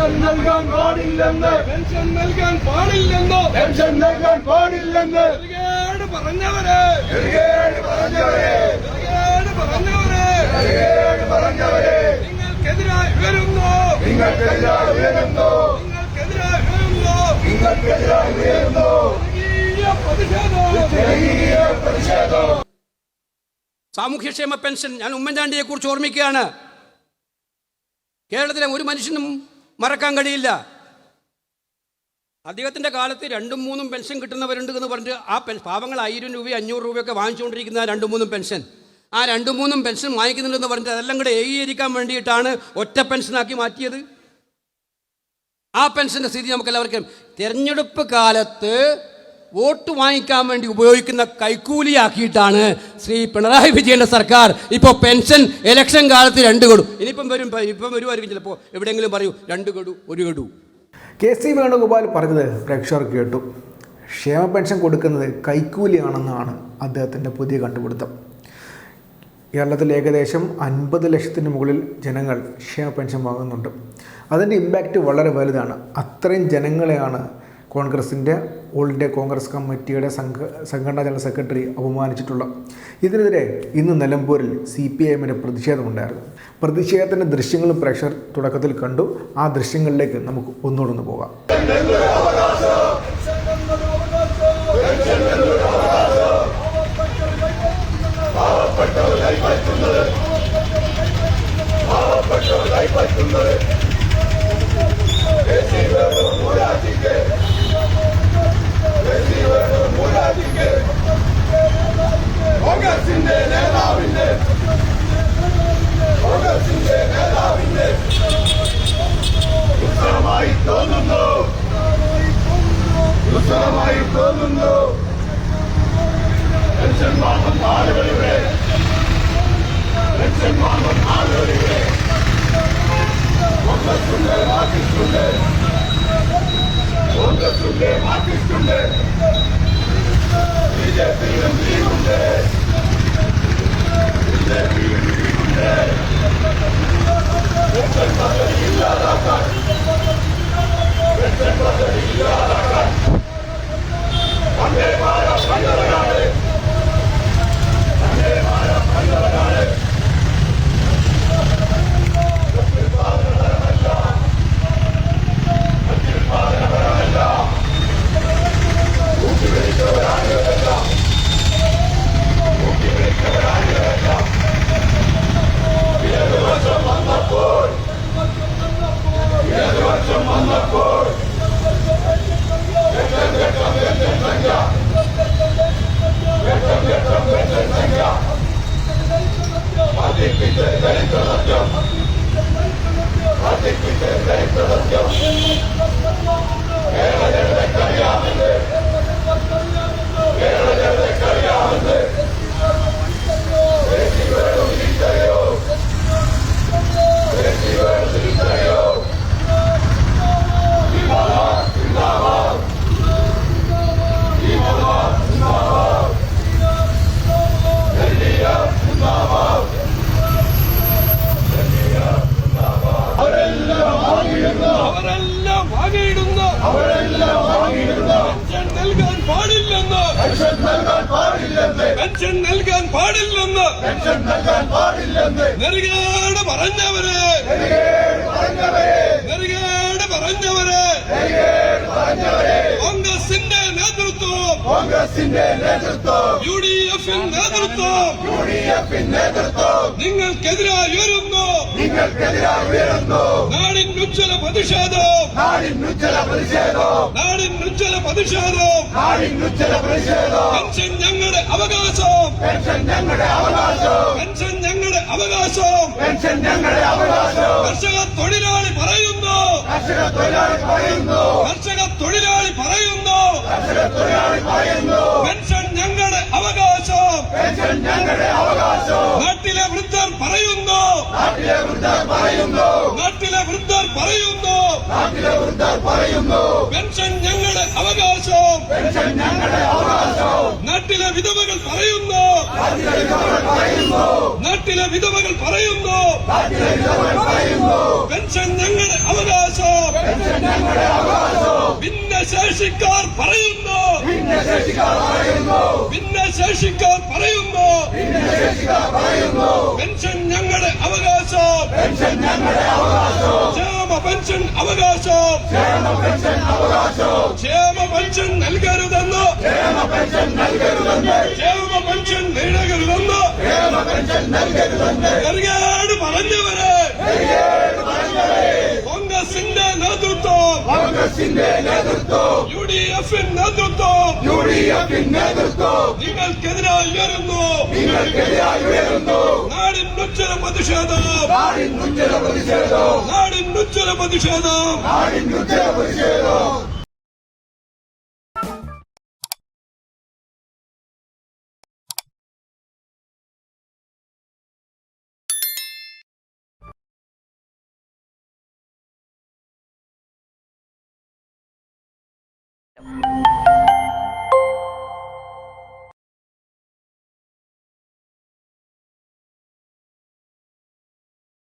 Pension നൽകാൻ പാടില്ലെന്ന് pension നൽകാൻ പാടില്ലെന്നോ പെൻഷൻ നൽകാൻ പാടില്ലെന്ന് പറഞ്ഞവരെ നിങ്ങൾക്കെതിരായി ഉയരുന്നു സാമൂഹ്യക്ഷേമ പെൻഷൻ ഞാൻ ഉമ്മൻചാണ്ടിയെ കുറിച്ച് ഓർമ്മിക്കുകയാണ്. കേരളത്തിലെ ഒരു മനുഷ്യനും മറക്കാൻ കഴിയില്ല. അദ്ദേഹത്തിൻ്റെ കാലത്ത് 2-3 പെൻഷൻ കിട്ടുന്നവരുണ്ട് എന്ന് പറഞ്ഞിട്ട് ആ പാവങ്ങൾ 1000 രൂപ 500 രൂപയൊക്കെ വാങ്ങിച്ചുകൊണ്ടിരിക്കുന്ന 2-3 പെൻഷൻ, ആ 2-3 പെൻഷൻ വാങ്ങിക്കുന്നുണ്ടെന്ന് പറഞ്ഞിട്ട് അതെല്ലാം കൂടെ ഏകീകരിക്കാൻ വേണ്ടിയിട്ടാണ് ഒറ്റ പെൻഷനാക്കി മാറ്റിയത്. ആ പെൻഷൻ്റെ സ്ഥിതി നമുക്കെല്ലാവർക്കും. തിരഞ്ഞെടുപ്പ് കാലത്ത് വോട്ട് വാങ്ങിക്കാൻ വേണ്ടി ഉപയോഗിക്കുന്ന കൈക്കൂലിയാക്കിയിട്ടാണ് ശ്രീ പിണറായി വിജയൻ്റെ സർക്കാർ ഇപ്പോൾ പെൻഷൻ ഇലക്ഷൻ കാലത്ത് 2 ഗഡു, ഇപ്പം വരുമായിരിക്കും ചിലപ്പോൾ എവിടെയെങ്കിലും പറയൂ 2 ഗഡു 1 ഗഡു. KC വേണുഗോപാൽ പറഞ്ഞത് പ്രേക്ഷകർ കേട്ടു. ക്ഷേമ പെൻഷൻ കൊടുക്കുന്നത് കൈക്കൂലിയാണെന്നാണ് അദ്ദേഹത്തിൻ്റെ പുതിയ കണ്ടുപിടുത്തം. കേരളത്തിൽ ഏകദേശം 50 ലക്ഷത്തിന് മുകളിൽ ജനങ്ങൾ ക്ഷേമ പെൻഷൻ വാങ്ങുന്നുണ്ട്. അതിൻ്റെ ഇമ്പാക്റ്റ് വളരെ വലുതാണ്. അത്രയും ജനങ്ങളെയാണ് കോൺഗ്രസിൻ്റെ ഓൾ ഇന്ത്യ കോൺഗ്രസ് കമ്മിറ്റിയുടെ സംഘടനാ ജനറൽ സെക്രട്ടറി അപമാനിച്ചിട്ടുള്ളത്. ഇതിനെതിരെ ഇന്ന് നിലമ്പൂരിൽ CPIMൻ്റെ പ്രതിഷേധമുണ്ടായിരുന്നു. പ്രതിഷേധത്തിൻ്റെ ദൃശ്യങ്ങളും പ്രേക്ഷകർ തുടക്കത്തിൽ കണ്ടു. ആ ദൃശ്യങ്ങളിലേക്ക് നമുക്ക് ഒന്നുകൂടെ പോകാം. പെൻഷൻ നൽകാൻ പാടില്ലെന്ന് നെറുകേട് പറഞ്ഞവരെ കോൺഗ്രസിന്റെ നേതൃത്വം UDF നേതൃത്വം നിങ്ങൾക്കെതിരായി ഉയരുന്നു നാടിന് ഉജ്ജ്വല പ്രതിഷേധം പെൻഷൻ ഞങ്ങളുടെ അവകാശം കർഷക തൊഴിലാളി പറയുന്നു പെൻഷൻ ഞങ്ങളുടെ അവകാശം നാട്ടിലെ വൃദ്ധർ പറയുന്നു പെൻഷൻ ഞങ്ങളുടെ അവകാശം നാട്ടിലെ വിധവകൾ പറയുന്നു പെൻഷൻ ഞങ്ങളുടെ അവകാശം പറയുന്നു ഭിന്നശേഷിക്കാർ പറയുന്നു പെൻഷൻ ഞങ്ങളുടെ അവകാശം ക്ഷേമ പെൻഷൻ അവകാശം ക്ഷേമ പെൻഷൻ നൽകരുതെന്ന് ക്ഷേമ പെൻഷൻ നൽകരുതെന്ന് നെറുകേട് പറഞ്ഞവരെ കോൺഗ്രസിന്റെ നേതൃത്വം UDF നേതൃത്വം നിങ്ങൾക്കെതിരായി ഉയരുന്നു നാടിനുജ്ജല പ്രതിഷേധം